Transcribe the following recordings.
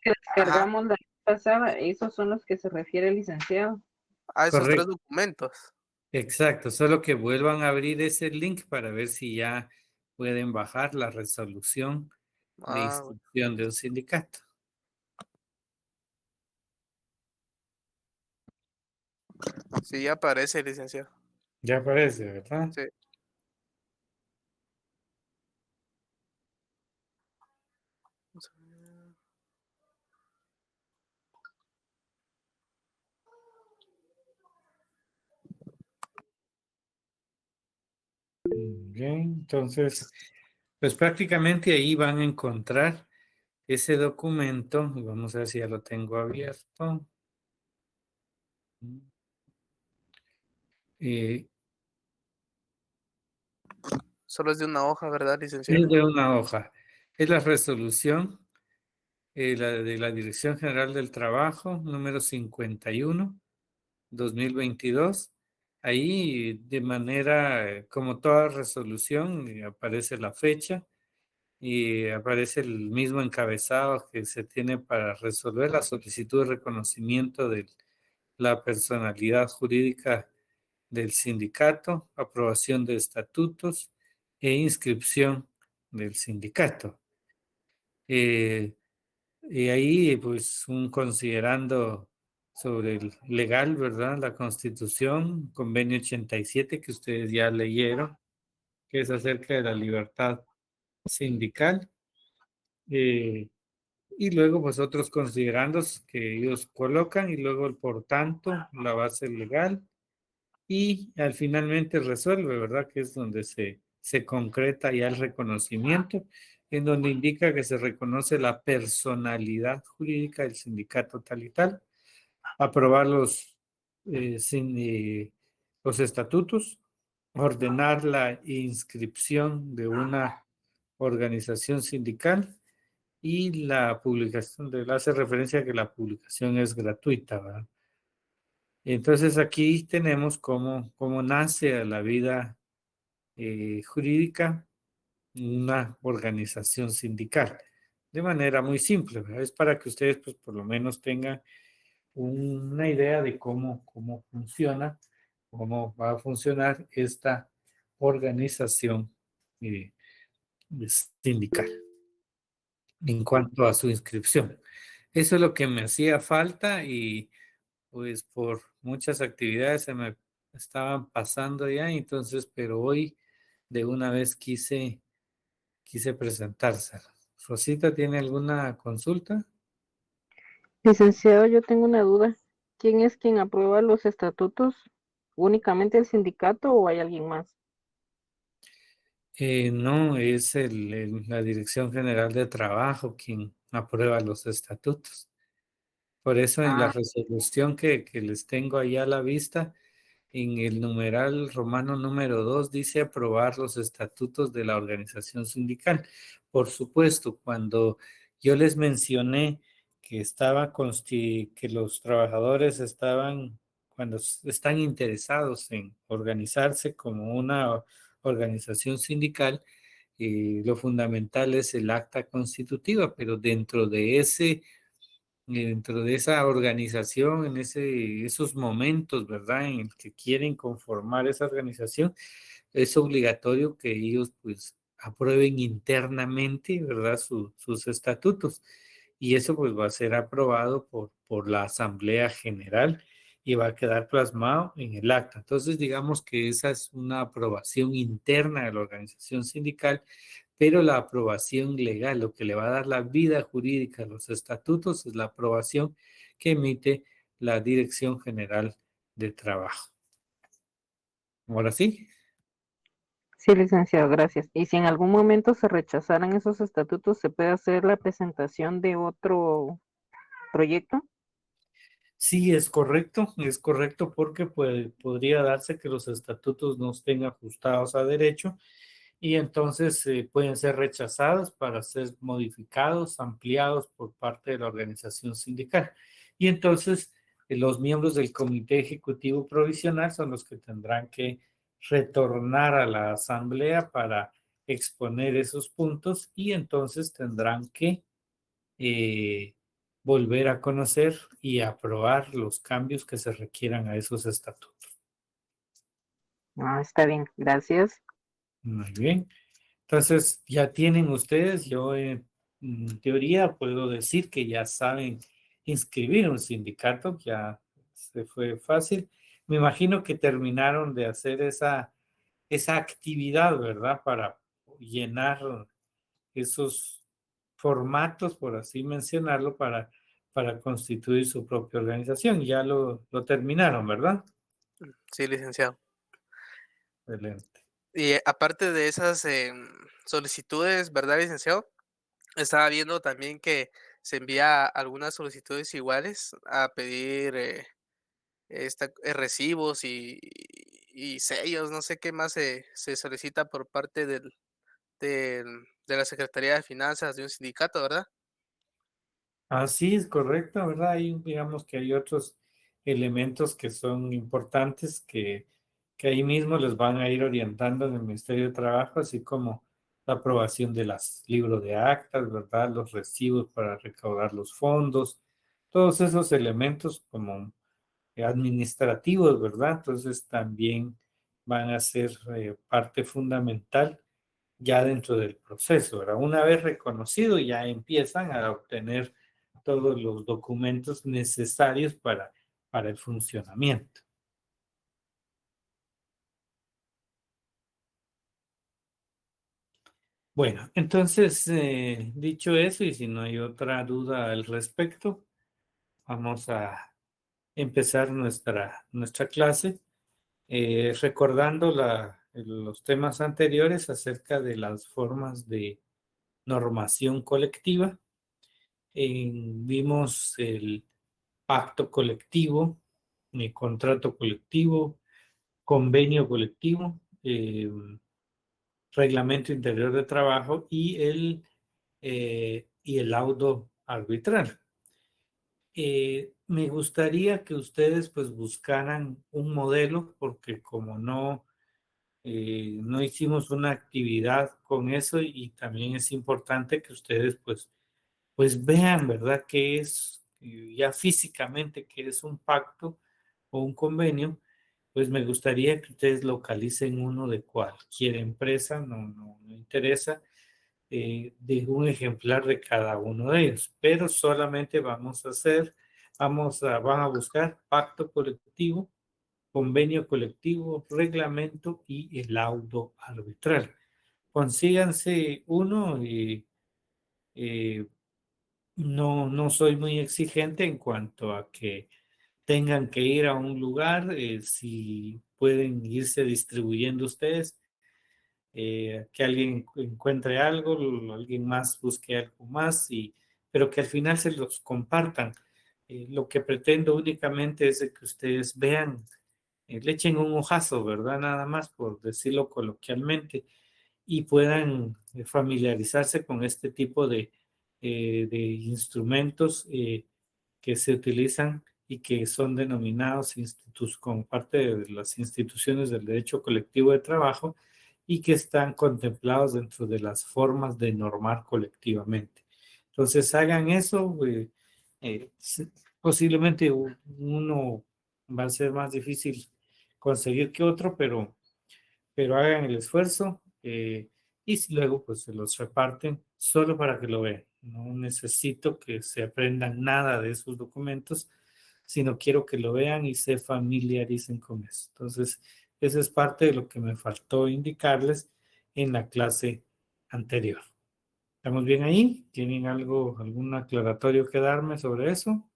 Que Ajá, descargamos la vez pasada, esos son los que se refiere el licenciado. a esos 3 Correcto, documentos. exacto. Solo que vuelvan a abrir ese link para ver si ya pueden bajar la resolución de Ah, bueno. inscripción de un sindicato. Sí, ya aparece, licenciado. Ya aparece, ¿verdad? Sí. Vamos a ver. Bien, entonces, pues prácticamente ahí van a encontrar ese documento. Y vamos a ver si ya lo tengo abierto. Eh, Solo es de una hoja, ¿verdad, licenciado? es de una hoja. Es la resolución la de la Dirección General del Trabajo, número 51/2022. Ahí, de manera, como toda resolución, aparece la fecha y aparece el mismo encabezado que se tiene para resolver la solicitud de reconocimiento de la personalidad jurídica del sindicato, aprobación de estatutos e inscripción del sindicato. Eh, y ahí, pues, un considerando sobre el legal, ¿verdad? La Constitución, Convenio 87, que ustedes ya leyeron, que es acerca de la libertad sindical. eh, y luego, pues, otros considerandos que ellos colocan, y luego el por tanto, la base legal, y al finalmente resuelve, ¿verdad? Que es donde se concreta ya el reconocimiento, en donde indica que se reconoce la personalidad jurídica del sindicato tal y tal, aprobar los estatutos, ordenar la inscripción de una organización sindical y la publicación hace referencia a que la publicación es gratuita, ¿verdad? Entonces aquí tenemos cómo nace a la vida jurídica una organización sindical, de manera muy simple, ¿verdad? Es para que ustedes, pues, por lo menos tengan una idea de cómo funciona, cómo va a funcionar esta organización eh, sindical en cuanto a su inscripción. Eso es lo que me hacía falta y pues por muchas actividades se me estaban pasando ya, entonces, pero hoy de una vez quise presentársela. ¿Rosita tiene alguna consulta? Licenciado, yo tengo una duda. ¿Quién es quien aprueba los estatutos? ¿Únicamente el sindicato o hay alguien más? No, es la Dirección General de Trabajo quien aprueba los estatutos. Por eso en la Ah, resolución que les tengo ahí a la vista, en el numeral romano número 2 dice aprobar los estatutos de la organización sindical. Por supuesto, cuando yo les mencioné que los trabajadores cuando están interesados en organizarse como una organización sindical, lo fundamental es el acta constitutiva, pero dentro de esa organización, en esos momentos, ¿verdad? En el que quieren conformar esa organización, es obligatorio que ellos, pues, aprueben internamente, ¿verdad? Sus estatutos. Y eso, pues, va a ser aprobado por la Asamblea General y va a quedar plasmado en el acta. Entonces, digamos que esa es una aprobación interna de la organización sindical, pero la aprobación legal, lo que le va a dar la vida jurídica a los estatutos, es la aprobación que emite la Dirección General de Trabajo. Ahora sí, sí, licenciado, gracias. Y si en algún momento se rechazaran esos estatutos, ¿se puede hacer la presentación de otro proyecto? sí es correcto porque podría darse que los estatutos no estén ajustados a derecho y entonces pueden ser rechazados para ser modificados, ampliados por parte de la organización sindical. Y entonces los miembros del Comité Ejecutivo Provisional son los que tendrán que retornar a la Asamblea para exponer esos puntos y entonces tendrán que volver a conocer y aprobar los cambios que se requieran a esos estatutos. Ah, está bien, gracias. Muy bien. Entonces, ya tienen ustedes, yo en teoría puedo decir que ya saben inscribir un sindicato, ya se fue fácil. Me imagino que terminaron de hacer esa actividad, ¿verdad? Para llenar esos formatos, por así mencionarlo, para constituir su propia organización. Ya lo terminaron, ¿verdad? Sí, licenciado. Excelente. Y aparte de esas solicitudes, ¿verdad, licenciado? Estaba viendo también que se envía algunas solicitudes iguales a pedir recibos y sellos, no sé qué más se solicita por parte de la Secretaría de Finanzas de un sindicato, ¿verdad? Así es correcto, ¿verdad? Ahí digamos que hay otros elementos que son importantes que ahí mismo les van a ir orientando en el Ministerio de Trabajo, así como la aprobación de los libros de actas, ¿verdad? Los recibos para recaudar los fondos, todos esos elementos como administrativos, ¿verdad? Entonces también van a ser parte fundamental ya dentro del proceso, ¿verdad? Una vez reconocido, ya empiezan a obtener todos los documentos necesarios para el funcionamiento. Bueno, entonces, dicho eso, y si no hay otra duda al respecto, vamos a empezar nuestra clase, recordando los temas anteriores acerca de las formas de normación colectiva. Vimos el pacto colectivo, contrato colectivo, convenio colectivo, reglamento interior de trabajo y el laudo arbitral. Me gustaría que ustedes pues buscaran un modelo porque como no hicimos una actividad con eso y también es importante que ustedes pues vean, ¿verdad? Qué es ya físicamente, qué es un pacto o un convenio, pues me gustaría que ustedes localicen uno de cualquier empresa, no interesa, de un ejemplar de cada uno de ellos, pero solamente van a buscar pacto colectivo, convenio colectivo, reglamento y el laudo arbitral. Consíganse uno y no soy muy exigente en cuanto a que tengan que ir a un lugar, si pueden irse distribuyendo ustedes, que alguien encuentre algo, alguien más busque algo más, pero que al final se los compartan. Lo que pretendo únicamente es de que ustedes vean, le echen un ojazo, ¿verdad? Nada más por decirlo coloquialmente y puedan familiarizarse con este tipo de instrumentos que se utilizan y que son denominados como parte de las instituciones del derecho colectivo de trabajo y que están contemplados dentro de las formas de normar colectivamente. Entonces hagan eso, eh, posiblemente uno va a ser más difícil conseguir que otro, pero hagan el esfuerzo y luego pues se los reparten solo para que lo vean. No necesito que se aprendan nada de esos documentos, sino quiero que lo vean y se familiaricen con eso. Entonces, eso es parte de lo que me faltó indicarles en la clase anterior. ¿Estamos bien ahí? ¿Tienen algún aclaratorio que darme sobre eso?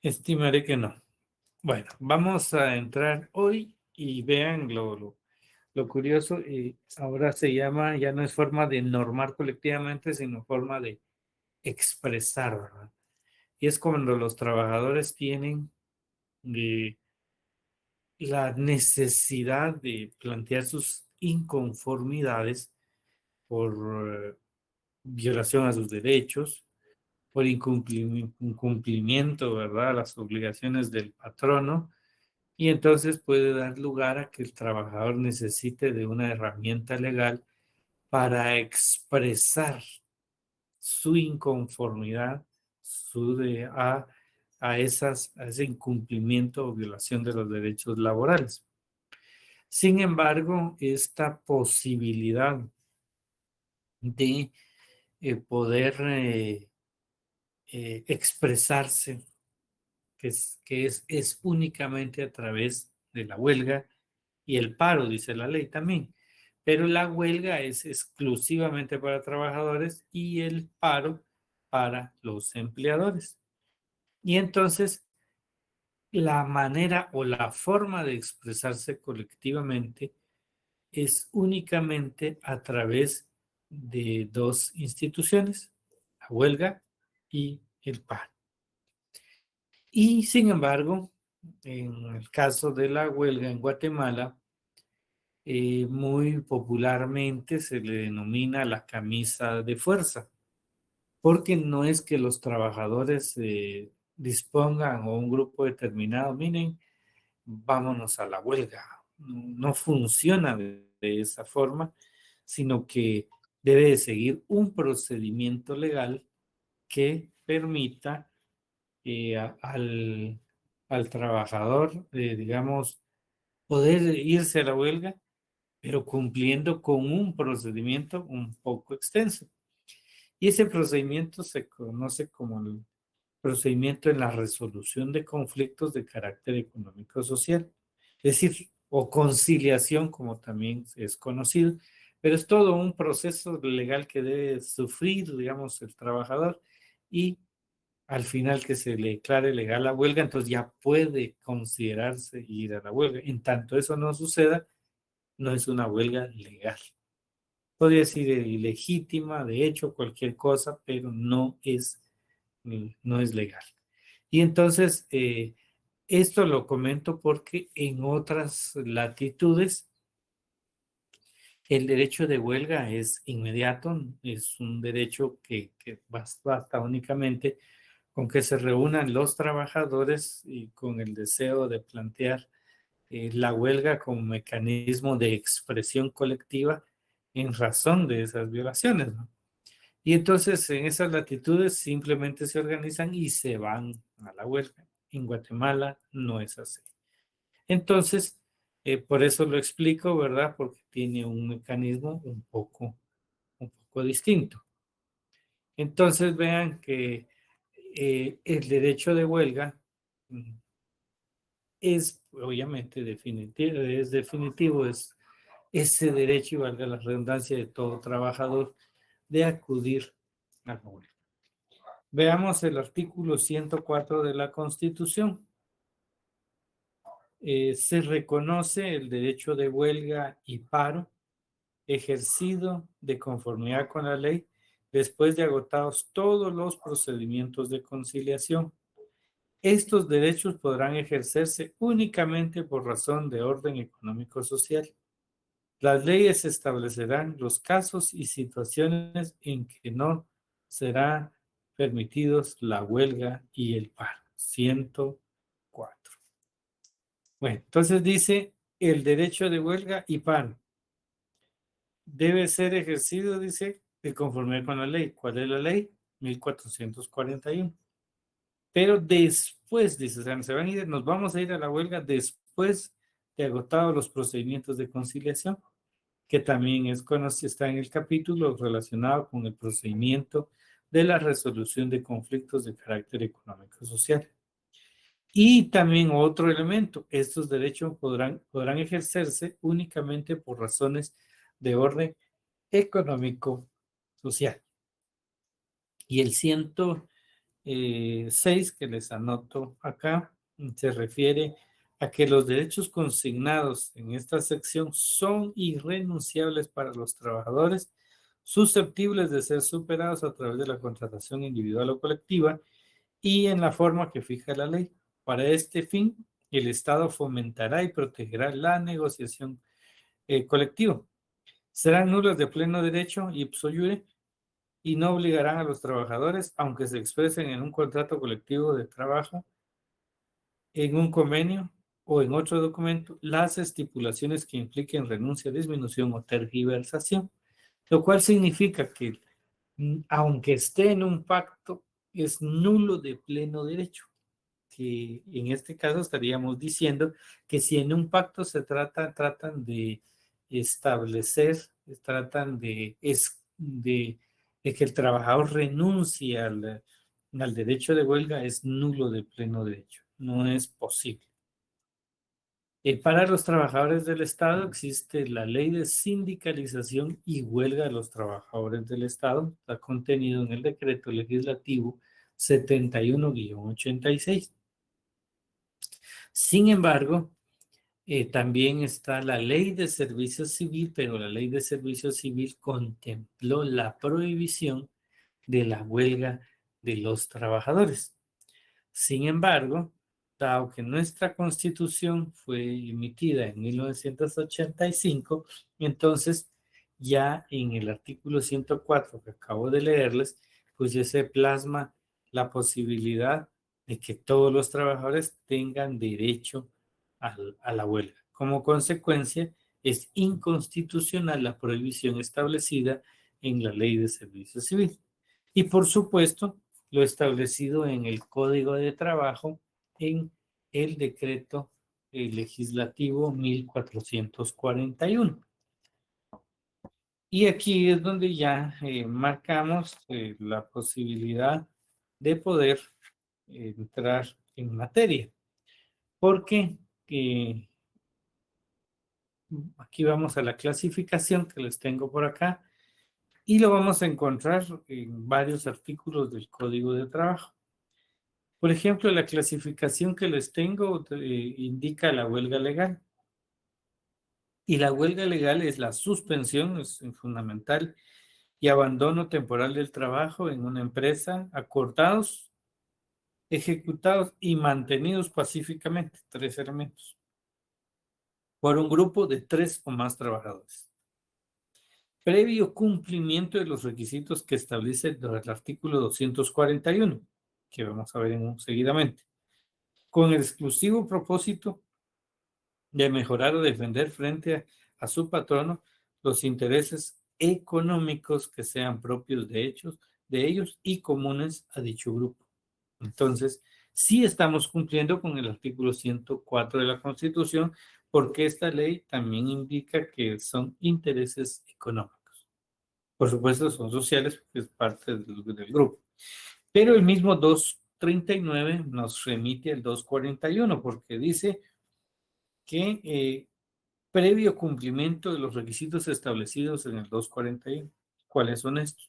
Estimaré que no. Bueno, vamos a entrar hoy y vean lo curioso, ahora se llama, ya no es forma de normar colectivamente, sino forma de expresar, ¿verdad? Y es cuando los trabajadores tienen la necesidad de plantear sus inconformidades por violación a sus derechos, por incumplimiento, ¿verdad? Las obligaciones del patrono y entonces puede dar lugar a que el trabajador necesite de una herramienta legal para expresar su inconformidad a ese incumplimiento o violación de los derechos laborales. Sin embargo, esta posibilidad de poder expresarse, que es únicamente a través de la huelga y el paro, dice la ley también. Pero la huelga es exclusivamente para trabajadores y el paro para los empleadores. Y entonces, la manera o la forma de expresarse colectivamente es únicamente a través de dos instituciones, la huelga y el paro. Y sin embargo, en el caso de la huelga en Guatemala, muy popularmente se le denomina la camisa de fuerza, porque no es que los trabajadores dispongan o un grupo determinado, miren, vámonos a la huelga. No funciona de esa forma, sino que debe de seguir un procedimiento legal que permita al trabajador, digamos, poder irse a la huelga, pero cumpliendo con un procedimiento un poco extenso. Y ese procedimiento se conoce como el procedimiento en la resolución de conflictos de carácter económico-social, es decir, o conciliación, como también es conocido, pero es todo un proceso legal que debe sufrir, digamos, el trabajador y al final que se le declare legal la huelga, entonces ya puede considerarse ir a la huelga. En tanto eso no suceda, no es una huelga legal. Podría decir ilegítima, de hecho, cualquier cosa, pero no es legal. Y entonces, esto lo comento porque en otras latitudes el derecho de huelga es inmediato, es un derecho que basta únicamente con que se reúnan los trabajadores y con el deseo de plantear la huelga como mecanismo de expresión colectiva en razón de esas violaciones, ¿no? Y entonces en esas latitudes simplemente se organizan y se van a la huelga. En Guatemala no es así. Entonces, por eso lo explico, ¿verdad? Porque tiene un mecanismo un poco distinto. Entonces vean que el derecho de huelga es obviamente definitivo, es ese derecho, y valga la redundancia, de todo trabajador de acudir a la huelga. Veamos el artículo 104 de la Constitución. Se reconoce el derecho de huelga y paro ejercido de conformidad con la ley después de agotados todos los procedimientos de conciliación. Estos derechos podrán ejercerse únicamente por razón de orden económico-social. Las leyes establecerán los casos y situaciones en que no serán permitidos la huelga y el paro. 104. Bueno, entonces dice el derecho de huelga y paro debe ser ejercido, dice, de conformidad con la ley. ¿Cuál es la ley? 1441. Pero después, dice, o sea, nos vamos a ir a la huelga después de agotados los procedimientos de conciliación, que también es conocido, está en el capítulo relacionado con el procedimiento de la resolución de conflictos de carácter económico y social. Y también otro elemento, estos derechos podrán ejercerse únicamente por razones de orden económico social. Y el 106 que les anoto acá se refiere a que los derechos consignados en esta sección son irrenunciables para los trabajadores, susceptibles de ser superados a través de la contratación individual o colectiva y en la forma que fija la ley. Para este fin, el Estado fomentará y protegerá la negociación colectiva. Serán nulas de pleno derecho ipso iure y no obligarán a los trabajadores, aunque se expresen en un contrato colectivo de trabajo, en un convenio o en otro documento, las estipulaciones que impliquen renuncia, disminución o tergiversación, lo cual significa que aunque esté en un pacto, es nulo de pleno derecho. Que en este caso estaríamos diciendo que si en un pacto tratan de establecer, tratan de que el trabajador renuncie al derecho de huelga, es nulo de pleno derecho. No es posible. Para los trabajadores del Estado existe la ley de sindicalización y huelga de los trabajadores del Estado, está contenido en el decreto legislativo 71-86. Sin embargo, también está la ley de servicio civil, pero la ley de servicio civil contempló la prohibición de la huelga de los trabajadores. Sin embargo, dado que nuestra constitución fue emitida en 1985, entonces ya en el artículo 104 que acabo de leerles, pues ya se plasma la posibilidad de que todos los trabajadores tengan derecho a la huelga. Como consecuencia, es inconstitucional la prohibición establecida en la Ley de Servicio Civil. Y por supuesto, lo establecido en el Código de Trabajo en el decreto legislativo 1441. Y aquí es donde ya marcamos la posibilidad de poder entrar en materia, porque aquí vamos a la clasificación que les tengo por acá y lo vamos a encontrar en varios artículos del Código de Trabajo. Por ejemplo, la clasificación que les tengo indica la huelga legal. Y la huelga legal es la suspensión, es fundamental, y abandono temporal del trabajo en una empresa, acordados, ejecutados y mantenidos pacíficamente, 3 elementos, por un grupo de 3 o más trabajadores. Previo cumplimiento de los requisitos que establece el artículo 241, que vamos a ver seguidamente, con el exclusivo propósito de mejorar o defender frente a su patrono los intereses económicos que sean propios de ellos y comunes a dicho grupo. Entonces, sí estamos cumpliendo con el artículo 104 de la Constitución, porque esta ley también indica que son intereses económicos. Por supuesto, son sociales porque es parte del grupo. Pero el mismo 239 nos remite al 241 porque dice que previo cumplimiento de los requisitos establecidos en el 241. ¿Cuáles son estos?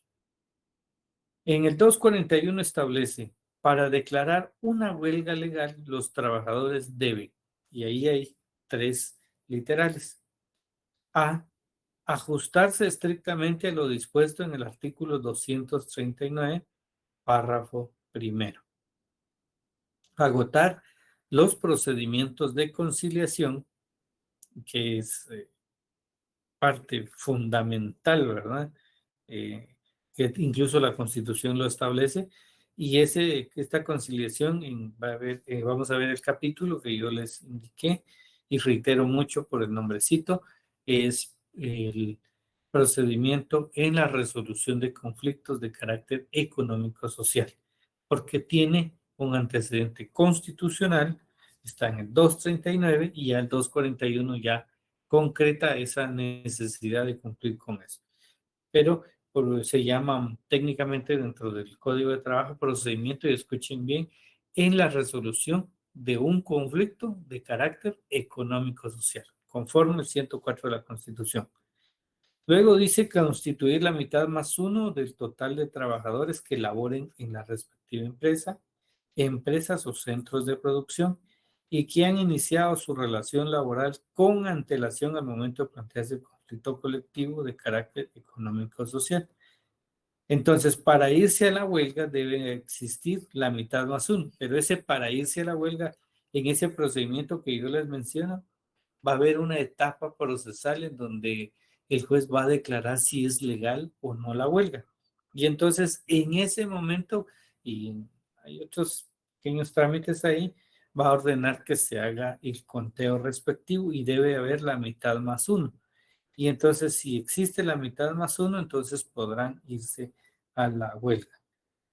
En el 241 establece, para declarar una huelga legal, los trabajadores deben, y ahí hay 3 literales. A, ajustarse estrictamente a lo dispuesto en el artículo 239, párrafo primero. Agotar los procedimientos de conciliación, que es parte fundamental, ¿verdad? Que incluso la Constitución lo establece, y esta conciliación, vamos a ver el capítulo que yo les indiqué, y reitero mucho por el nombrecito, es el procedimiento en la resolución de conflictos de carácter económico-social, porque tiene un antecedente constitucional, está en el 239 y ya el 241 ya concreta esa necesidad de cumplir con eso. Pero se llama técnicamente dentro del Código de Trabajo procedimiento, y escuchen bien, en la resolución de un conflicto de carácter económico-social, conforme el 104 de la Constitución. Luego dice constituir la mitad más uno del total de trabajadores que laboren en la respectiva empresa, empresas o centros de producción, y que han iniciado su relación laboral con antelación al momento de plantearse el conflicto colectivo de carácter económico-social. Entonces, para irse a la huelga debe existir la mitad más uno, pero ese para irse a la huelga, en ese procedimiento que yo les menciono, va a haber una etapa procesal en donde el juez va a declarar si es legal o no la huelga. Y entonces, en ese momento, y hay otros pequeños trámites ahí, va a ordenar que se haga el conteo respectivo y debe haber la mitad más uno. Y entonces, si existe la mitad más uno, entonces podrán irse a la huelga.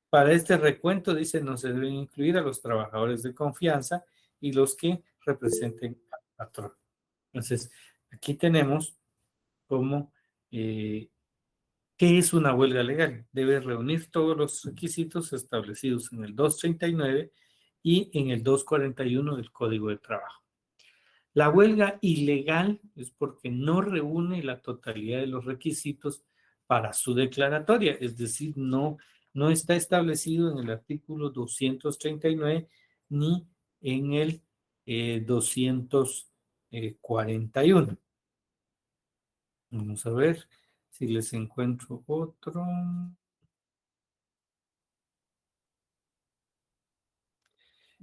Para este recuento, dice, no se deben incluir a los trabajadores de confianza y los que representen al patrón. Entonces, aquí tenemos cómo, ¿qué es una huelga legal? Debe reunir todos los requisitos establecidos en el 239 y en el 241 del Código de Trabajo. La huelga ilegal es porque no reúne la totalidad de los requisitos para su declaratoria, es decir, no está establecido en el artículo 239 ni en el 241. Vamos a ver si les encuentro otro.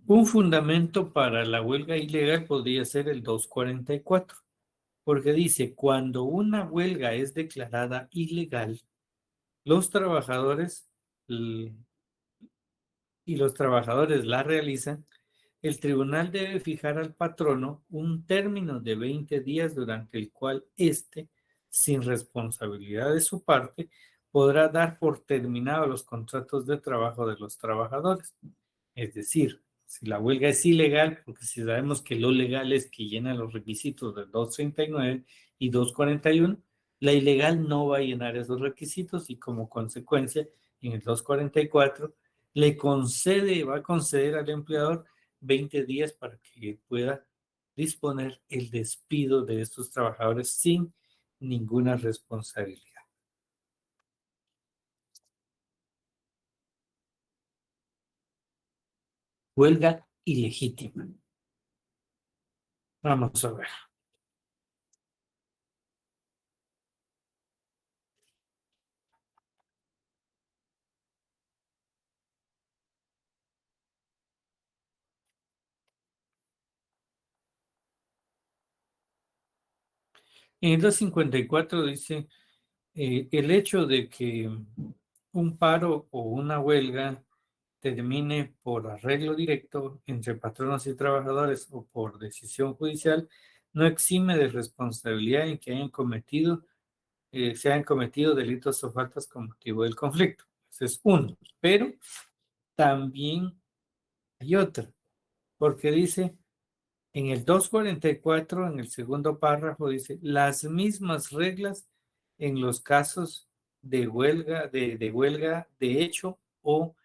Un fundamento para la huelga ilegal podría ser el 244. Porque dice, cuando una huelga es declarada ilegal, los trabajadores y los trabajadores la realizan, el tribunal debe fijar al patrono un término de 20 días durante el cual éste, sin responsabilidad de su parte, podrá dar por terminado los contratos de trabajo de los trabajadores. Es decir, si la huelga es ilegal, porque si sabemos que lo legal es que llena los requisitos del 239 y 241, la ilegal no va a llenar esos requisitos y como consecuencia, en el 244 va a conceder al empleador 20 días para que pueda disponer el despido de estos trabajadores sin ninguna responsabilidad. Huelga ilegítima. Vamos a ver. En el 254 dice, el hecho de que un paro o una huelga termine por arreglo directo entre patronos y trabajadores o por decisión judicial, no exime de responsabilidad en que se hayan cometido delitos o faltas con motivo del conflicto. Ese es uno. Pero también hay otra, porque dice, en el 244, en el segundo párrafo, dice, las mismas reglas en los casos de huelga, de huelga de hecho o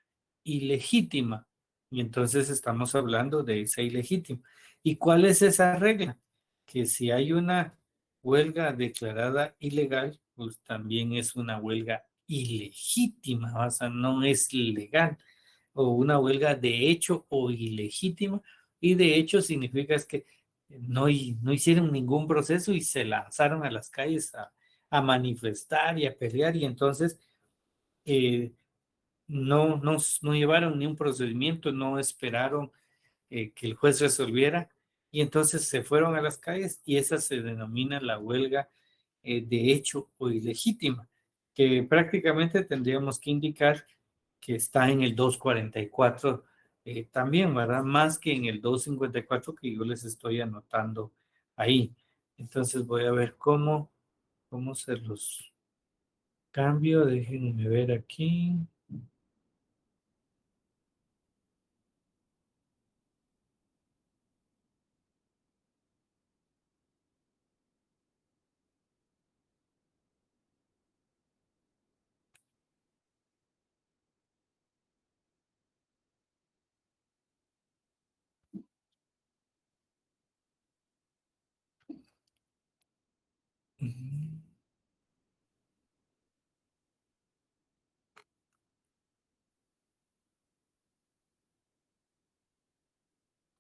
ilegítima. Y entonces estamos hablando de esa ilegítima. ¿Y cuál es esa regla? Que si hay una huelga declarada ilegal, pues también es una huelga ilegítima, o sea, no es legal. O una huelga de hecho o ilegítima. Y de hecho significa es que no hicieron ningún proceso y se lanzaron a las calles a manifestar y a pelear y entonces no llevaron ni un procedimiento, no esperaron que el juez resolviera y entonces se fueron a las calles y esa se denomina la huelga de hecho o ilegítima, que prácticamente tendríamos que indicar que está en el 244 también, ¿verdad? Más que en el 254 que yo les estoy anotando ahí. Entonces voy a ver cómo se los cambio. Déjenme ver aquí.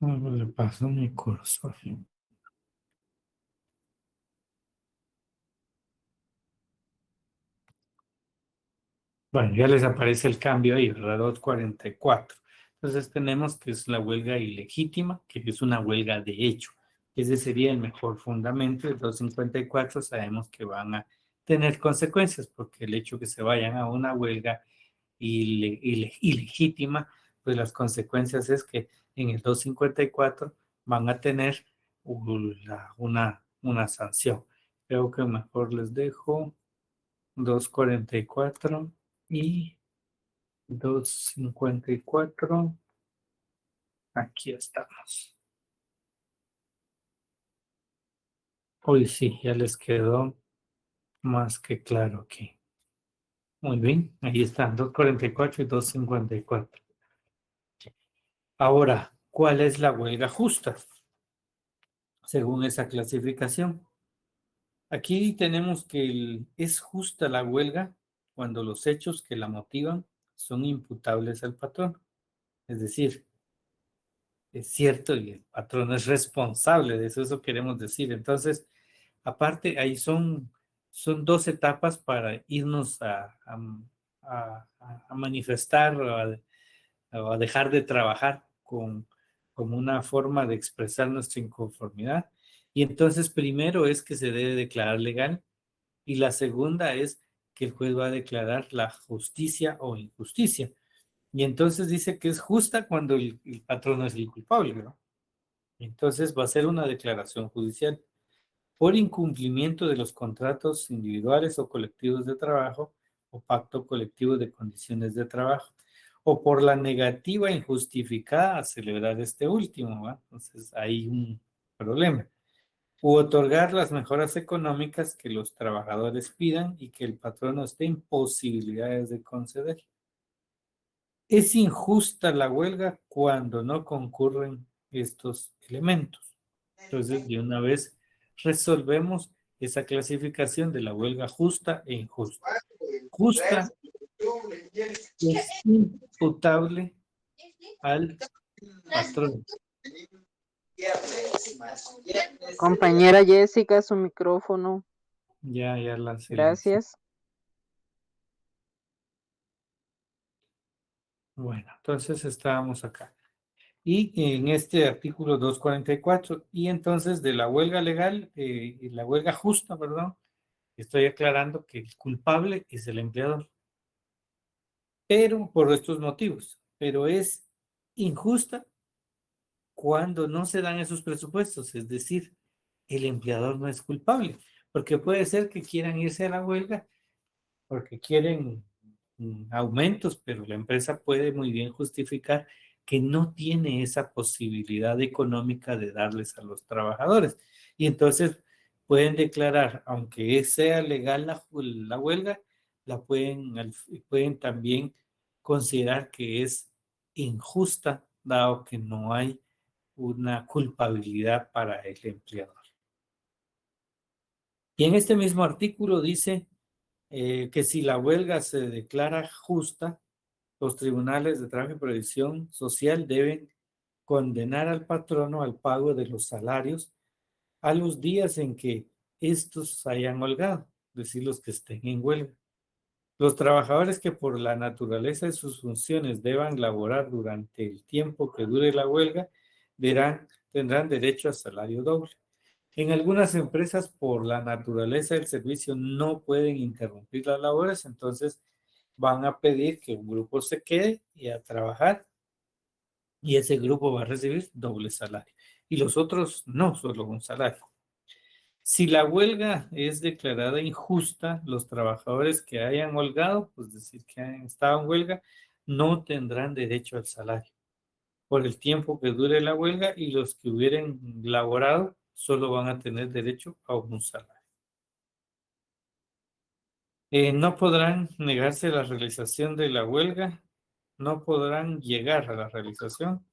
Algo le pasó a mi cursor. Bueno, ya les aparece el cambio ahí, ¿verdad? 244. Entonces tenemos que es la huelga ilegítima, que es una huelga de hecho. Ese sería el mejor fundamento. El 254 sabemos que van a tener consecuencias, porque el hecho que se vayan a una huelga ilegítima, pues las consecuencias es que en el 254 van a tener una sanción. Creo que mejor les dejo 244 y 254. Aquí estamos. Hoy sí, ya les quedó más que claro aquí. Muy bien, ahí están, 244 y 254. Ahora, ¿cuál es la huelga justa? Según esa clasificación. Aquí tenemos que es justa la huelga cuando los hechos que la motivan son imputables al patrón. Es decir, es cierto y el patrón es responsable de eso, eso queremos decir. Entonces, aparte, ahí son dos etapas para irnos a manifestar o a dejar de trabajar como una forma de expresar nuestra inconformidad. Y entonces, primero es que se debe declarar legal y la segunda es que el juez va a declarar la justicia o injusticia. Y entonces dice que es justa cuando el patrón es el culpable, ¿no? Entonces va a ser una declaración judicial por incumplimiento de los contratos individuales o colectivos de trabajo o pacto colectivo de condiciones de trabajo, o por la negativa injustificada a celebrar este último, ¿va? Entonces hay un problema. U otorgar las mejoras económicas que los trabajadores pidan y que el patrono esté en posibilidades de conceder. Es injusta la huelga cuando no concurren estos elementos. Entonces, de una vez resolvemos esa clasificación de la huelga justa e injusta. Justa es imputable al patrón. Compañera Jessica, su micrófono. Ya la silencio. Gracias. Bueno, entonces estábamos acá. Y en este artículo 244, y entonces de la huelga legal, la huelga justa, perdón, estoy aclarando que el culpable es el empleador, pero por estos motivos, pero es injusta cuando no se dan esos presupuestos, es decir, el empleador no es culpable, porque puede ser que quieran irse a la huelga porque quieren aumentos, pero la empresa puede muy bien justificar que no tiene esa posibilidad económica de darles a los trabajadores. Y entonces pueden declarar, aunque sea legal la huelga, pueden también considerar que es injusta, dado que no hay una culpabilidad para el empleador. Y en este mismo artículo dice que si la huelga se declara justa, los tribunales de trabajo y previsión social deben condenar al patrono al pago de los salarios a los días en que estos hayan holgado, es decir, los que estén en huelga. Los trabajadores que por la naturaleza de sus funciones deban laborar durante el tiempo que dure la huelga tendrán derecho a salario doble. En algunas empresas, por la naturaleza del servicio, no pueden interrumpir las labores, entonces van a pedir que un grupo se quede y a trabajar y ese grupo va a recibir doble salario. Y los otros no, solo un salario. Si la huelga es declarada injusta, los trabajadores que hayan holgado, pues decir que han estado en huelga, no tendrán derecho al salario por el tiempo que dure la huelga y los que hubieran laborado solo van a tener derecho a un salario. No podrán negarse la realización de la huelga, no podrán llegar a la realización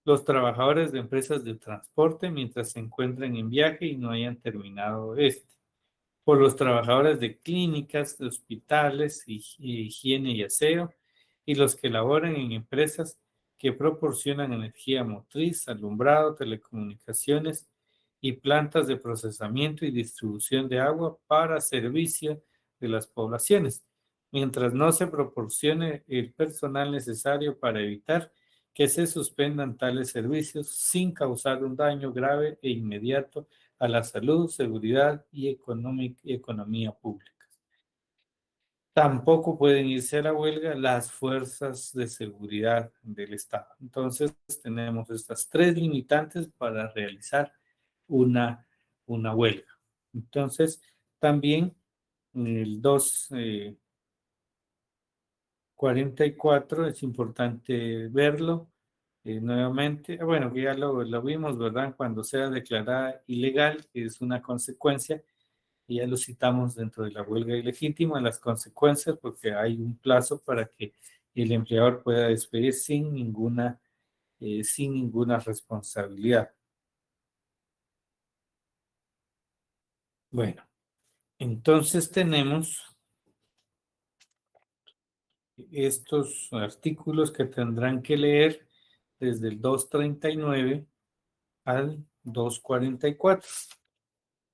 los trabajadores de empresas de transporte mientras se encuentren en viaje y no hayan terminado este. Por los trabajadores de clínicas, de hospitales, higiene y aseo, y los que laboran en empresas que proporcionan energía motriz, alumbrado, telecomunicaciones y plantas de procesamiento y distribución de agua para servicio de las poblaciones, mientras no se proporcione el personal necesario para evitar que se suspendan tales servicios sin causar un daño grave e inmediato a la salud, seguridad y economía pública. Tampoco pueden irse a la huelga las fuerzas de seguridad del Estado. Entonces, tenemos estas tres limitantes para realizar una, una huelga. Entonces, también el 244 es importante verlo nuevamente. Bueno, que ya lo vimos, ¿verdad? Cuando sea declarada ilegal, que es una consecuencia, y ya lo citamos dentro de la huelga ilegítima, las consecuencias, porque hay un plazo para que el empleador pueda despedir sin ninguna responsabilidad. Bueno, entonces tenemos estos artículos que tendrán que leer desde el 239 al 244.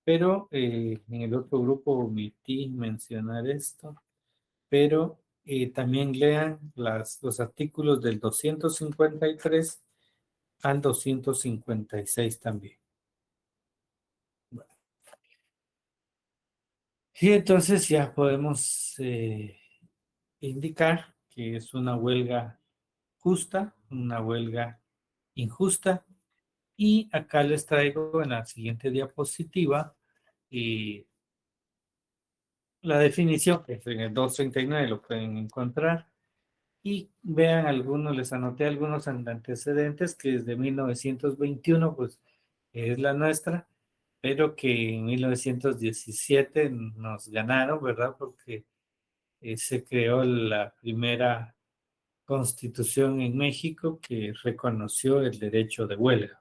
Pero en el otro grupo omití mencionar esto, pero también lean los artículos del 253 al 256 también. Bueno, y entonces ya podemos indicar que es una huelga justa, una huelga injusta. Y acá les traigo en la siguiente diapositiva la definición, que en el 239 lo pueden encontrar. Y vean algunos, les anoté algunos antecedentes que desde 1921, pues es la nuestra, pero que en 1917 nos ganaron, ¿verdad? Porque se creó la primera constitución en México que reconoció el derecho de huelga.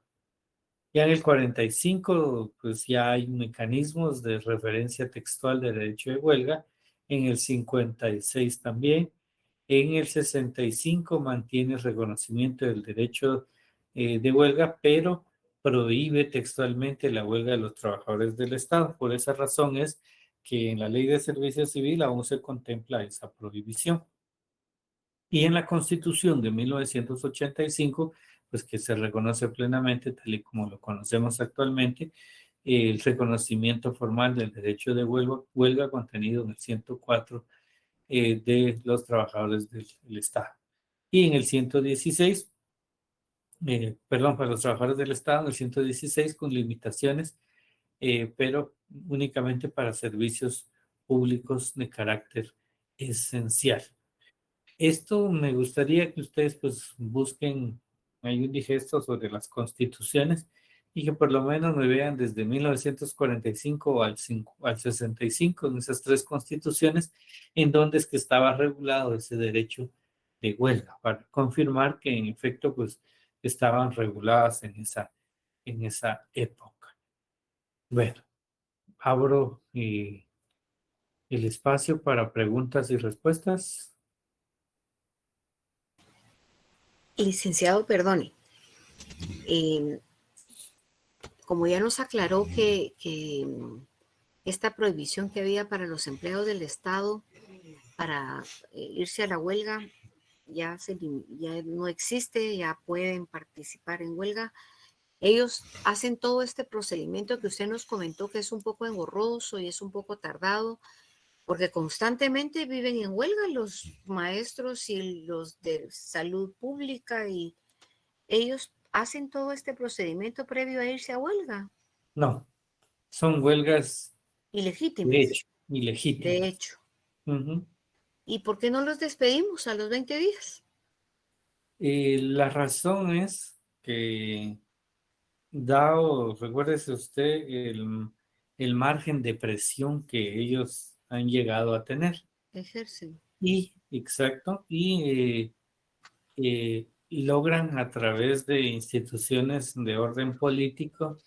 Ya en el 45, pues ya hay mecanismos de referencia textual de derecho de huelga. En el 56 también. En el 65 mantiene el reconocimiento del derecho de huelga, pero prohíbe textualmente la huelga de los trabajadores del Estado. Por esa razón es que en la Ley de Servicio Civil aún se contempla esa prohibición. Y en la Constitución de 1985, pues que se reconoce plenamente, tal y como lo conocemos actualmente, el reconocimiento formal del derecho de huelga contenido en el 104 de los trabajadores del Estado. Y en el 116, perdón, para los trabajadores del Estado, en el 116 con limitaciones, pero únicamente para servicios públicos de carácter esencial. Esto me gustaría que ustedes pues busquen, hay un digesto sobre las constituciones y que por lo menos me vean desde 1945 al 65 en esas tres constituciones en donde es que estaba regulado ese derecho de huelga para confirmar que en efecto pues estaban reguladas en esa época. Bueno, abro el espacio para preguntas y respuestas. Licenciado, perdone. Como ya nos aclaró que esta prohibición que había para los empleados del Estado para irse a la huelga ya no existe, ya pueden participar en huelga. Ellos hacen todo este procedimiento que usted nos comentó que es un poco engorroso y es un poco tardado, porque constantemente viven en huelga los maestros y los de salud pública y ellos hacen todo este procedimiento previo a irse a huelga. No, son huelgas de Ilegítimas, hecho, ilegítimas. de hecho. Ujú. ¿Y por qué no los despedimos a los 20 días? La razón es que, dado, recuérdese usted, el margen de presión que ellos han llegado a tener. Ejercen. Y, exacto, logran a través de instituciones de orden político,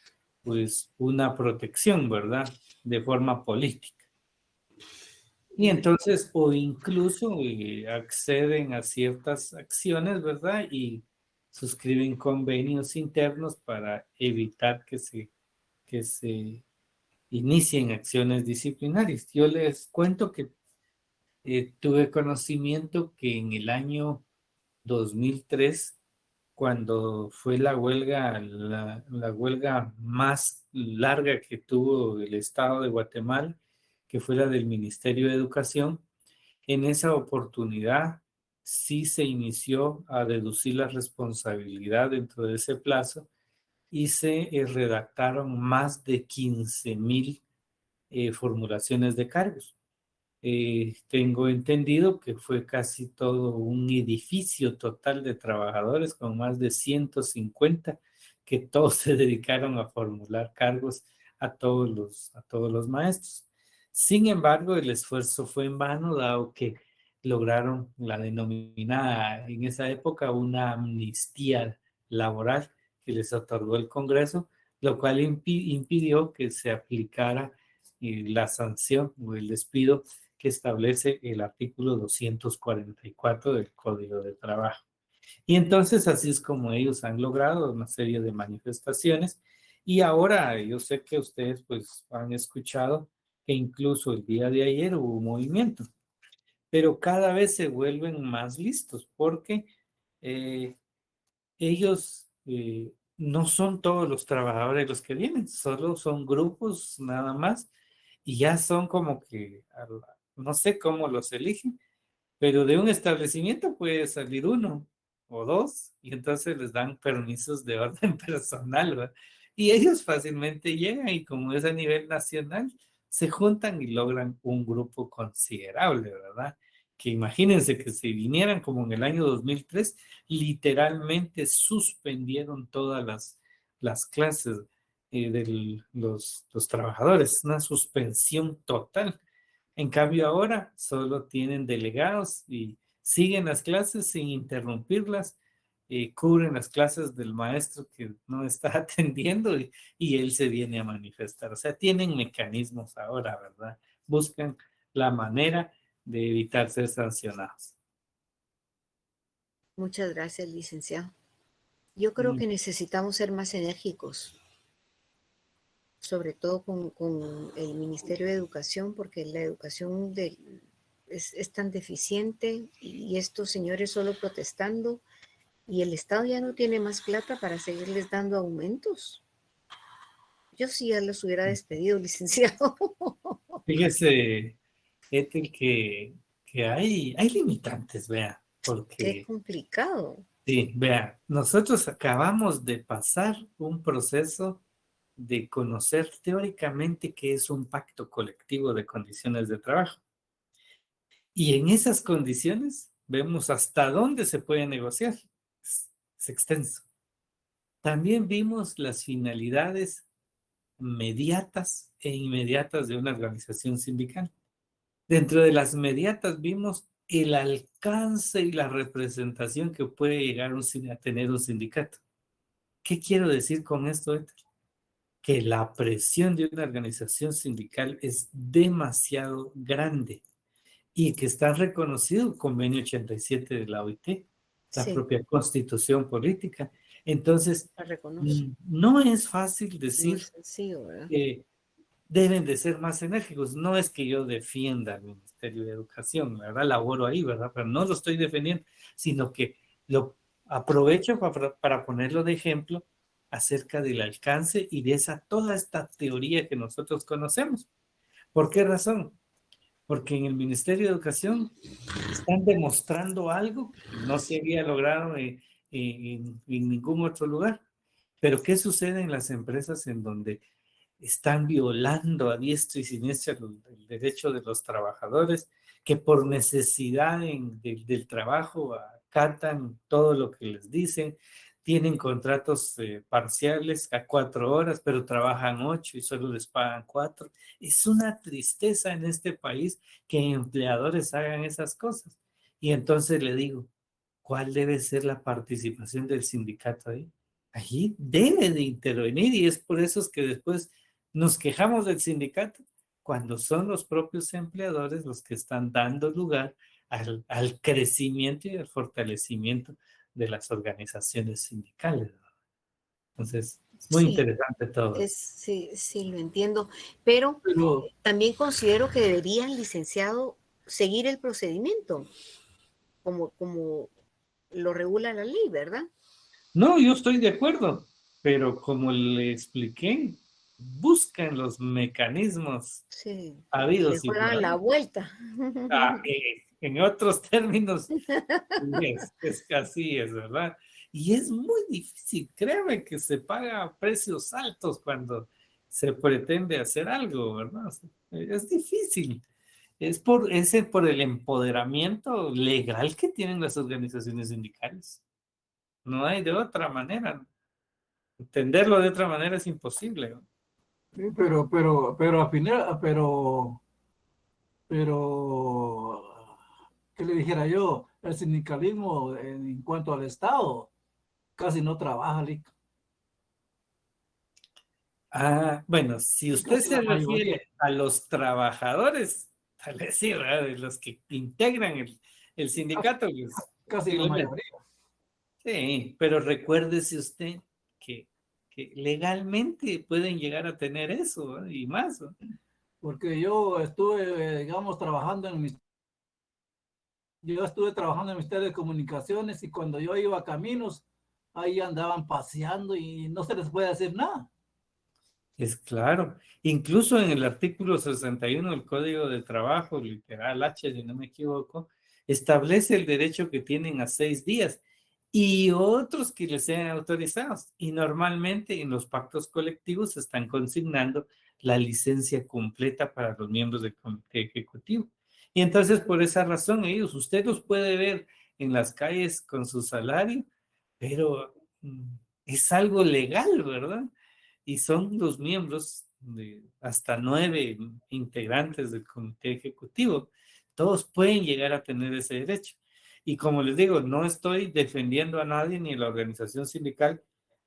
pues una protección, ¿verdad? De forma política. Y entonces, o incluso acceden a ciertas acciones, ¿verdad? Y suscriben convenios internos para evitar que se inicien acciones disciplinarias. Yo les cuento que tuve conocimiento que en el año 2003, cuando fue la huelga más larga que tuvo el Estado de Guatemala, que fue la del Ministerio de Educación, En esa oportunidad sí se inició a deducir la responsabilidad dentro de ese plazo y se redactaron más de 15,000 formulaciones de cargos. Tengo entendido que fue casi todo un edificio total de trabajadores con más de 150 que todos se dedicaron a formular cargos a todos los maestros. Sin embargo, el esfuerzo fue en vano, dado que lograron la denominada en esa época una amnistía laboral que les otorgó el Congreso, lo cual impidió que se aplicara la sanción o el despido que establece el artículo 244 del Código de Trabajo. Y entonces así es como ellos han logrado una serie de manifestaciones y ahora yo sé que ustedes pues han escuchado que incluso el día de ayer hubo un movimiento, pero cada vez se vuelven más listos porque ellos no son todos los trabajadores los que vienen, solo son grupos nada más y ya son como que, no sé cómo los eligen, pero de un establecimiento puede salir uno o dos y entonces les dan permisos de orden personal, ¿verdad? Y ellos fácilmente llegan y como es a nivel nacional, se juntan y logran un grupo considerable, ¿verdad? Que imagínense que si vinieran como en el año 2003, literalmente suspendieron todas las clases de los trabajadores, una suspensión total. En cambio ahora solo tienen delegados y siguen las clases sin interrumpirlas, cubren las clases del maestro que no está atendiendo y él se viene a manifestar. O sea, tienen mecanismos ahora, ¿verdad? Buscan la manera de evitar ser sancionados. Muchas gracias, licenciado. Yo creo que necesitamos ser más enérgicos, sobre todo con el Ministerio de Educación, porque la educación es tan deficiente y estos señores solo protestando y el Estado ya no tiene más plata para seguirles dando aumentos. Yo sí ya los hubiera despedido, licenciado. Fíjese, Ethel, que hay limitantes, vea, porque... Qué complicado. Sí, vea, nosotros acabamos de pasar un proceso de conocer teóricamente qué es un pacto colectivo de condiciones de trabajo. Y en esas condiciones vemos hasta dónde se puede negociar. Es extenso. También vimos las finalidades mediatas e inmediatas de una organización sindical. Dentro de las mediatas vimos el alcance y la representación que puede llegar a tener un sindicato. ¿Qué quiero decir con esto, Héctor? Que la presión de una organización sindical es demasiado grande y que está reconocido el convenio 87 de la OIT, la propia constitución política. Entonces, no es fácil decir que deben de ser más enérgicos. No es que yo defienda al Ministerio de Educación, la verdad, laboro ahí, ¿verdad? Pero no lo estoy defendiendo, sino que lo aprovecho para ponerlo de ejemplo acerca del alcance y de toda esta teoría que nosotros conocemos. ¿Por qué razón? Porque en el Ministerio de Educación están demostrando algo que no se había logrado en ningún otro lugar. Pero ¿qué sucede en las empresas en donde están violando a diestra y siniestra el derecho de los trabajadores, que por necesidad del trabajo acatan todo lo que les dicen, tienen contratos parciales a 4 horas, pero trabajan 8 y solo les pagan 4? Es una tristeza en este país que empleadores hagan esas cosas. Y entonces le digo, ¿cuál debe ser la participación del sindicato ahí? Allí debe de intervenir y es por eso que después nos quejamos del sindicato cuando son los propios empleadores los que están dando lugar al crecimiento y al fortalecimiento de las organizaciones sindicales. Entonces, muy interesante todo. Sí, lo entiendo, pero también considero que debería el licenciado seguir el procedimiento como lo regula la ley, ¿verdad? No, yo estoy de acuerdo, pero como le expliqué, buscan los mecanismos habidos y le juegan la vuelta. En otros términos, es que así es, ¿verdad? Y es muy difícil, créeme que se paga precios altos cuando se pretende hacer algo, ¿verdad? O sea, es difícil. Por el empoderamiento legal que tienen las organizaciones sindicales. No hay de otra manera. Entenderlo de otra manera es imposible, ¿no? Sí, pero al final, pero, ¿qué le dijera yo? El sindicalismo en cuanto al Estado casi no trabaja, Lic. Ah, bueno, si usted Casi se la mayoría. refiere a los trabajadores, tal vez sí, ¿verdad? De los que integran el sindicato, pues, Casi la posiblemente. mayoría. Sí, pero recuérdese usted que, que legalmente pueden llegar a tener eso, ¿verdad? Y más, ¿no? Porque yo estuve, digamos, yo estuve trabajando en el Ministerio de Comunicaciones y cuando yo iba a caminos, ahí andaban paseando y no se les puede decir nada. Es claro. Incluso en el artículo 61 del Código de Trabajo, literal H, si no me equivoco, establece el derecho que tienen a 6 días y otros que les sean autorizados. Y normalmente en los pactos colectivos se están consignando la licencia completa para los miembros del comité ejecutivo. Y entonces por esa razón usted los puede ver en las calles con su salario, pero es algo legal, ¿verdad? Y son los miembros de hasta 9 integrantes del comité ejecutivo. Todos pueden llegar a tener ese derecho. Y como les digo, no estoy defendiendo a nadie ni a la organización sindical.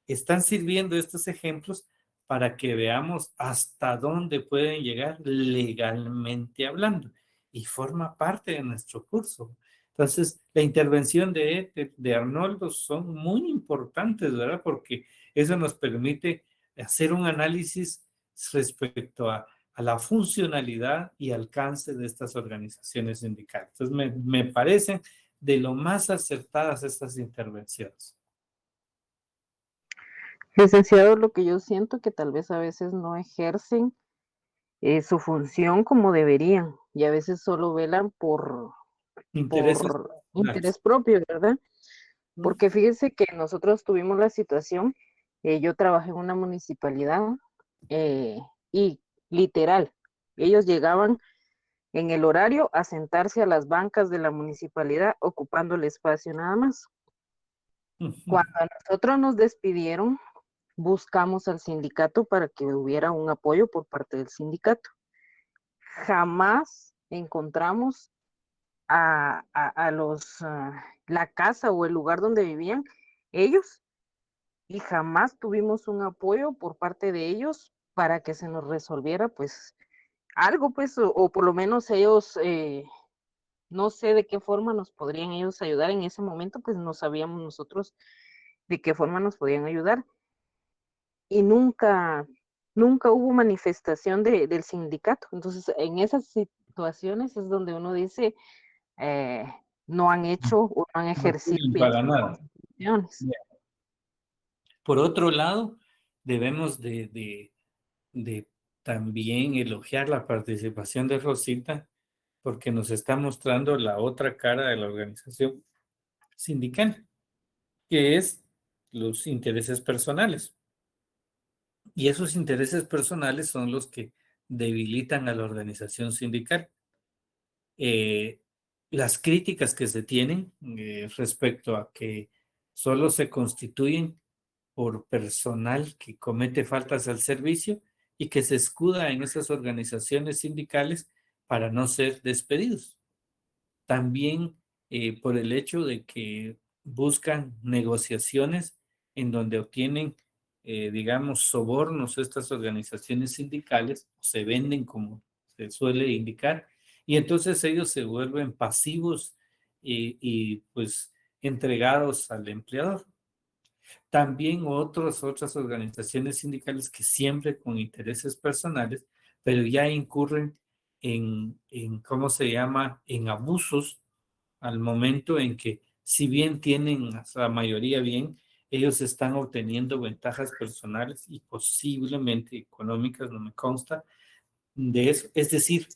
Están sirviendo estos ejemplos para que veamos hasta dónde pueden llegar legalmente hablando. Y forma parte de nuestro curso. Entonces, la intervención de Arnoldo son muy importantes, ¿verdad? Porque eso nos permite hacer un análisis respecto a la funcionalidad y alcance de estas organizaciones sindicales. Entonces, me parecen de lo más acertadas estas intervenciones. Licenciado, lo que yo siento que tal vez a veces no ejercen su función como deberían y a veces solo velan Intereses por personales. interés propio, ¿verdad? Porque fíjese que nosotros tuvimos la situación, yo trabajé en una municipalidad eh, y literal, ellos llegaban en el horario a sentarse a las bancas de la municipalidad ocupando el espacio nada más. Cuando a nosotros nos despidieron, buscamos al sindicato para que hubiera un apoyo por parte del sindicato. Jamás encontramos la casa o el lugar donde vivían ellos y jamás tuvimos un apoyo por parte de ellos para que se nos resolviera pues algo, pues, o por lo menos ellos, no sé de qué forma nos podrían ellos ayudar en ese momento, pues no sabíamos nosotros de qué forma nos podían ayudar. Y nunca hubo manifestación del sindicato. Entonces, en esas situaciones es donde uno dice, eh, no han hecho o no han No ejercido sirven bien para sus nada. funciones. Por otro lado, debemos de también elogiar la participación de Rosita porque nos está mostrando la otra cara de la organización sindical, que es los intereses personales. Y esos intereses personales son los que debilitan a la organización sindical. Eh, las críticas que se tienen respecto a que solo se constituyen por personal que comete faltas al servicio y que se escuda en esas organizaciones sindicales para no ser despedidos. También por el hecho de que buscan negociaciones en donde obtienen, digamos, sobornos estas organizaciones sindicales, se venden como se suele indicar, y entonces ellos se vuelven pasivos pues entregados al empleador. También otras organizaciones sindicales que siempre con intereses personales, pero ya incurren ¿cómo se llama?, en abusos al momento en que, si bien tienen la mayoría bien, ellos están obteniendo ventajas personales y posiblemente económicas, no me consta, de eso. Es decir,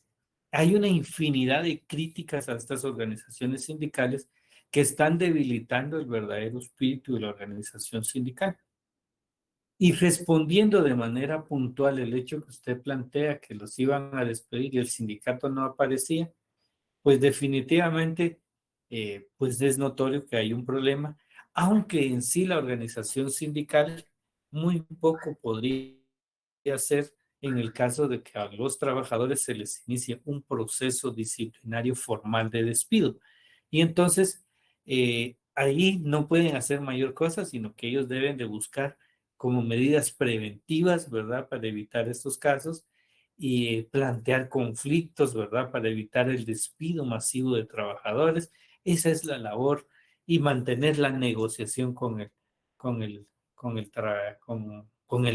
hay una infinidad de críticas a estas organizaciones sindicales que están debilitando el verdadero espíritu de la organización sindical. Y respondiendo de manera puntual el hecho que usted plantea que los iban a despedir y el sindicato no aparecía, pues definitivamente pues es notorio que hay un problema, aunque en sí la organización sindical muy poco podría hacer en el caso de que a los trabajadores se les inicie un proceso disciplinario formal de despido. Y entonces ahí no pueden hacer mayor cosa, sino que ellos deben de buscar como medidas preventivas, ¿verdad? Para evitar estos casos y plantear conflictos, ¿verdad? Para evitar el despido masivo de trabajadores. Esa es la labor y mantener la negociación con el, con el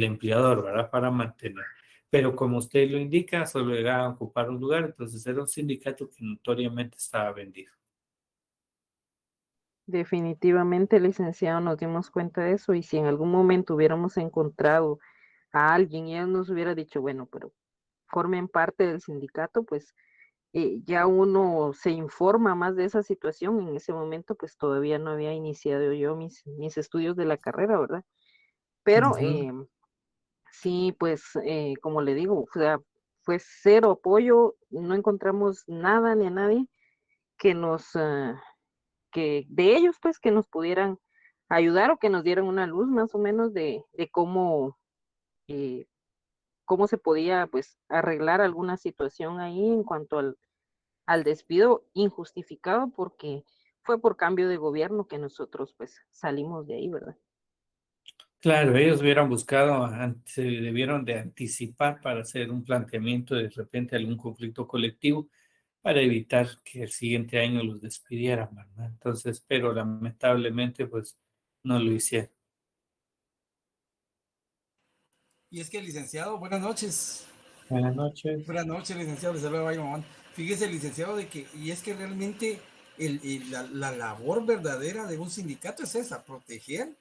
empleador, ¿verdad? Para mantener. Pero como usted lo indica, solo era a ocupar un lugar, entonces era un sindicato que notoriamente estaba vendido. Definitivamente, licenciado, nos dimos cuenta de eso y si en algún momento hubiéramos encontrado a alguien y él nos hubiera dicho, bueno, pero formen parte del sindicato, pues ya uno se informa más de esa situación. En ese momento, pues todavía no había iniciado yo mis estudios de la carrera, ¿verdad? Pero sí, pues como le digo, o sea, fue cero apoyo, no encontramos nada ni a nadie que que de ellos, pues, que nos pudieran ayudar o que nos dieran una luz más o menos de eh, cómo se podía, pues, arreglar alguna situación ahí en cuanto al despido injustificado, porque fue por cambio de gobierno que nosotros, pues, salimos de ahí, ¿verdad? Claro, ellos hubieran buscado, se debieron de anticipar para hacer un planteamiento de repente algún conflicto colectivo para evitar que el siguiente año los despidieran, ¿verdad? Entonces, pero lamentablemente, pues, no lo hicieron. Y es que, licenciado, buenas noches. Buenas noches. Buenas noches, licenciado. Les saluda Byron Mamán. Fíjese, licenciado, de que, y es que realmente la labor verdadera de un sindicato es esa, proteger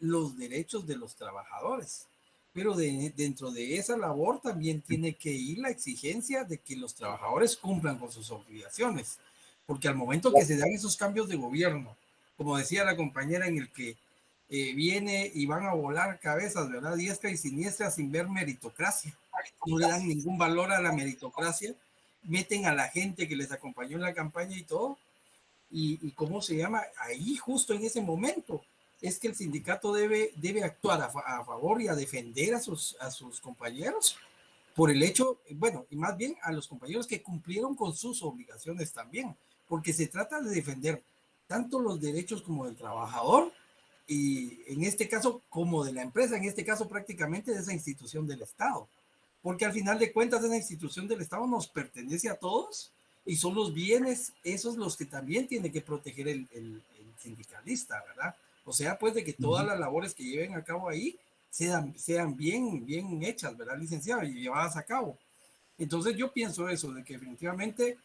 los derechos de los trabajadores. Pero dentro de esa labor también tiene que ir la exigencia de que los trabajadores cumplan con sus obligaciones. Porque al momento que se dan esos cambios de gobierno, como decía la compañera, en el que viene y van a volar cabezas, ¿verdad? Diestra y siniestra sin ver meritocracia. No le dan ningún valor a la meritocracia. Meten a la gente que les acompañó en la campaña y todo. Y ¿cómo se llama? Ahí, justo en ese momento, es que el sindicato debe actuar a favor y a defender a sus compañeros por el hecho, bueno, y más bien a los compañeros que cumplieron con sus obligaciones también, porque se trata de defender tanto los derechos como del trabajador y en este caso como de la empresa, en este caso prácticamente de esa institución del Estado, porque al final de cuentas esa institución del Estado nos pertenece a todos y son los bienes esos los que también tiene que proteger el sindicalista, ¿verdad? O sea, pues de que todas las labores que lleven a cabo ahí sean bien hechas, ¿verdad, licenciado? Y llevadas a cabo. Entonces yo pienso eso, de que definitivamente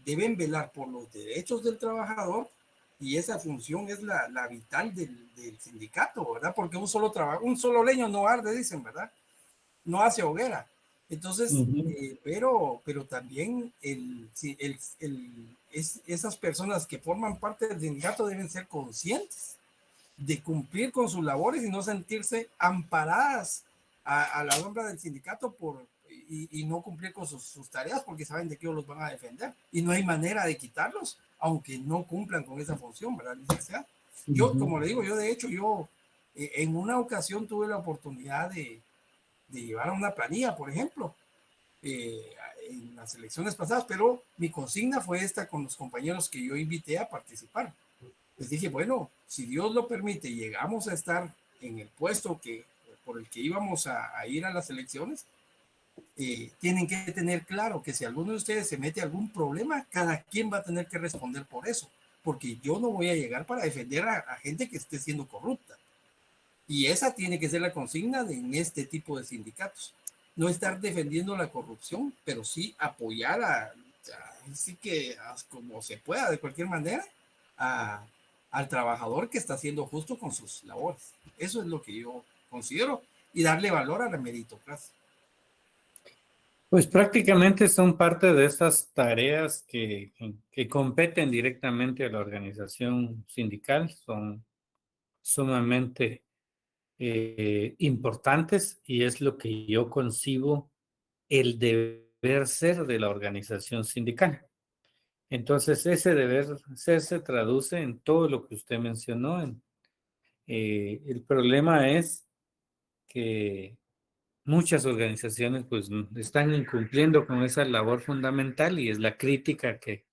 deben velar por los derechos del trabajador y esa función es la vital del sindicato, ¿verdad? Porque un solo leño no arde, dicen, ¿verdad? No hace hoguera. Entonces, pero también esas personas que forman parte del sindicato deben ser conscientes de cumplir con sus labores y no sentirse amparadas a la sombra del sindicato y no cumplir con sus tareas porque saben de que ellos los van a defender y no hay manera de quitarlos aunque no cumplan con esa función, ¿verdad, licenciado? Yo, como le digo, de hecho, en una ocasión tuve la oportunidad de llevar una planilla, por ejemplo, en las elecciones pasadas, pero mi consigna fue esta con los compañeros que yo invité a participar. Les dije, bueno, si Dios lo permite, llegamos a estar en el puesto por el que íbamos a ir a las elecciones, tienen que tener claro que si alguno de ustedes se mete algún problema, cada quien va a tener que responder por eso, porque yo no voy a llegar para defender a gente que esté siendo corrupta. Y esa tiene que ser la consigna en este tipo de sindicatos. No estar defendiendo la corrupción, pero sí apoyar sí que como se pueda, de cualquier manera, al trabajador que está haciendo justo con sus labores. Eso es lo que yo considero y darle valor a la meritocracia. Pues prácticamente son parte de esas tareas que competen directamente a la organización sindical, son sumamente importantes y es lo que yo concibo el deber ser de la organización sindical. Entonces, ese deber ser se traduce en todo lo que usted mencionó. El problema es que muchas organizaciones pues están incumpliendo con esa labor fundamental y es la crítica que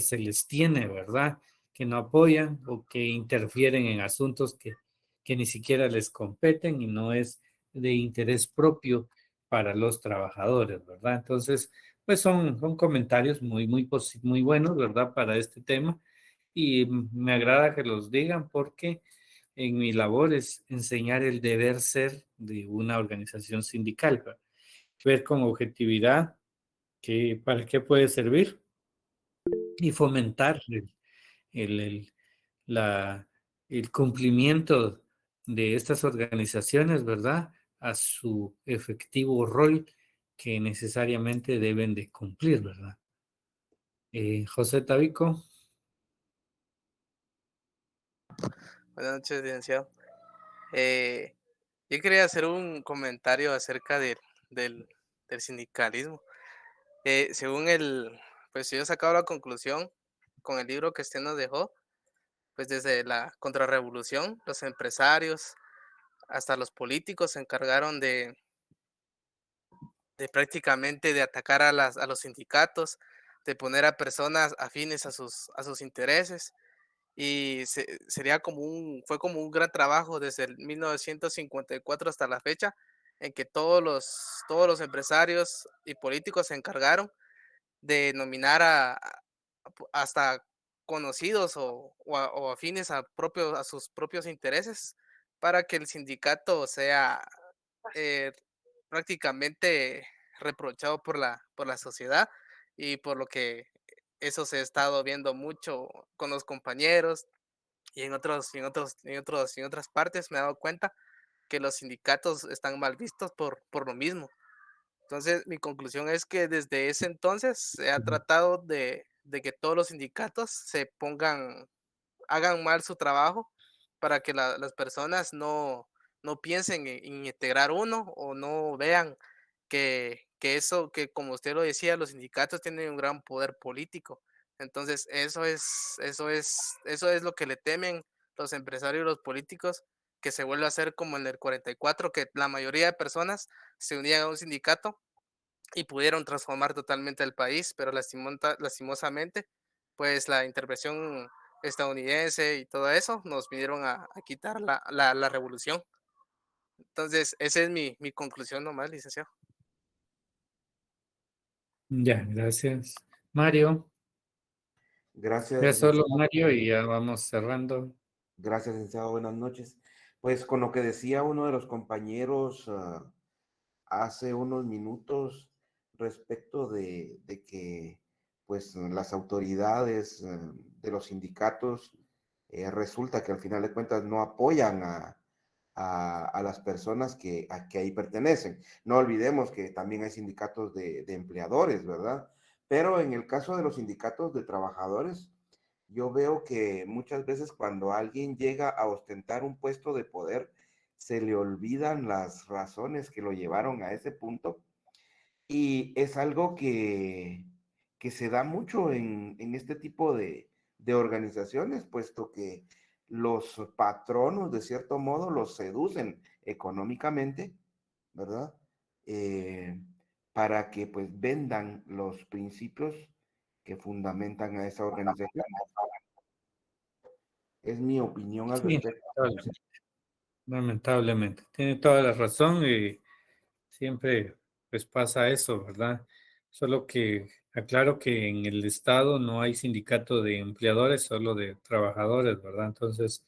se les tiene, ¿verdad? Que no apoyan o que interfieren en asuntos que ni siquiera les competen y no es de interés propio para los trabajadores, ¿verdad? Entonces, pues son comentarios muy buenos, ¿verdad? Para este tema y me agrada que los digan porque en mi labor es enseñar el deber ser de una organización sindical, ver con objetividad para qué puede servir y fomentar el, el- la- el cumplimiento de estas organizaciones, ¿verdad? A su efectivo rol que necesariamente deben de cumplir, ¿verdad? José Tabico. Buenas noches, licenciado. Eh, yo quería hacer un comentario acerca del, del sindicalismo. Según pues yo he sacado la conclusión con el libro que usted nos dejó, pues desde la contrarrevolución, los empresarios hasta los políticos se encargaron de prácticamente de atacar a los sindicatos, de poner a personas afines a sus intereses. Y sería fue como un gran trabajo desde el 1954 hasta la fecha, en que todos los empresarios y políticos se encargaron de nominar hasta conocidos o afines a sus propios intereses para que el sindicato sea eh, prácticamente reprochado por la sociedad y por lo que eso se ha estado viendo mucho con los compañeros y en otras partes me he dado cuenta que los sindicatos están mal vistos por lo mismo. Entonces, mi conclusión es que desde ese entonces se ha tratado de que todos los sindicatos hagan mal su trabajo para que las personas no piensen en integrar uno o no vean que como usted lo decía, los sindicatos tienen un gran poder político. Entonces, eso es lo que le temen los empresarios y los políticos, que se vuelva a hacer como en el 44, que la mayoría de personas se unían a un sindicato y pudieron transformar totalmente el país, pero lastimosamente, pues la intervención estadounidense y todo eso nos vinieron a quitar la revolución. Entonces, esa es mi conclusión nomás, licenciado. Ya, gracias. Mario, Gracias, ya solo licenciado. Mario y ya vamos cerrando. Gracias, licenciado. Buenas noches. Pues con lo que decía uno de los compañeros hace unos minutos respecto de que pues las autoridades de los sindicatos resulta que al final de cuentas no apoyan a las personas que ahí pertenecen. No olvidemos que también hay sindicatos de empleadores, ¿verdad? Pero en el caso de los sindicatos de trabajadores, yo veo que muchas veces cuando alguien llega a ostentar un puesto de poder, se le olvidan las razones que lo llevaron a ese punto y es algo que se da mucho en este tipo de organizaciones, puesto que los patronos, de cierto modo, los seducen económicamente, ¿verdad? Eh, para que pues vendan los principios que fundamentan a esa organización. Es mi opinión al Sí, respecto. lamentablemente. Tiene toda la razón y siempre pues pasa eso, ¿verdad? Solo que aclaro que en el Estado no hay sindicato de empleadores, solo de trabajadores, ¿verdad? Entonces,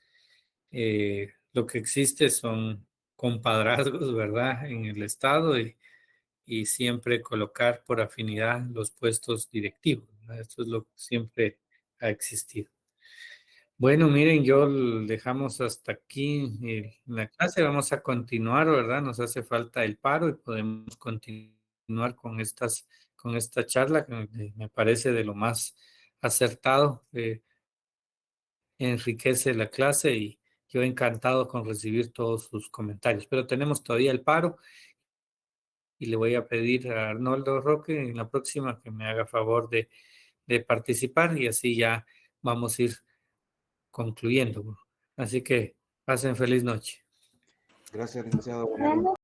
lo que existe son compadrazgos, ¿verdad? En el Estado y siempre colocar por afinidad los puestos directivos, ¿verdad? Esto es lo que siempre ha existido. Bueno, miren, dejamos hasta aquí la clase. Vamos a continuar, ¿verdad? Nos hace falta el paro y podemos continuar continuar con esta charla, que me parece de lo más acertado, enriquece la clase y yo encantado con recibir todos sus comentarios. Pero tenemos todavía el paro y le voy a pedir a Arnoldo Roque en la próxima que me haga favor de participar y así ya vamos a ir concluyendo. Así que pasen feliz noche. Gracias, licenciado. Buenas noches.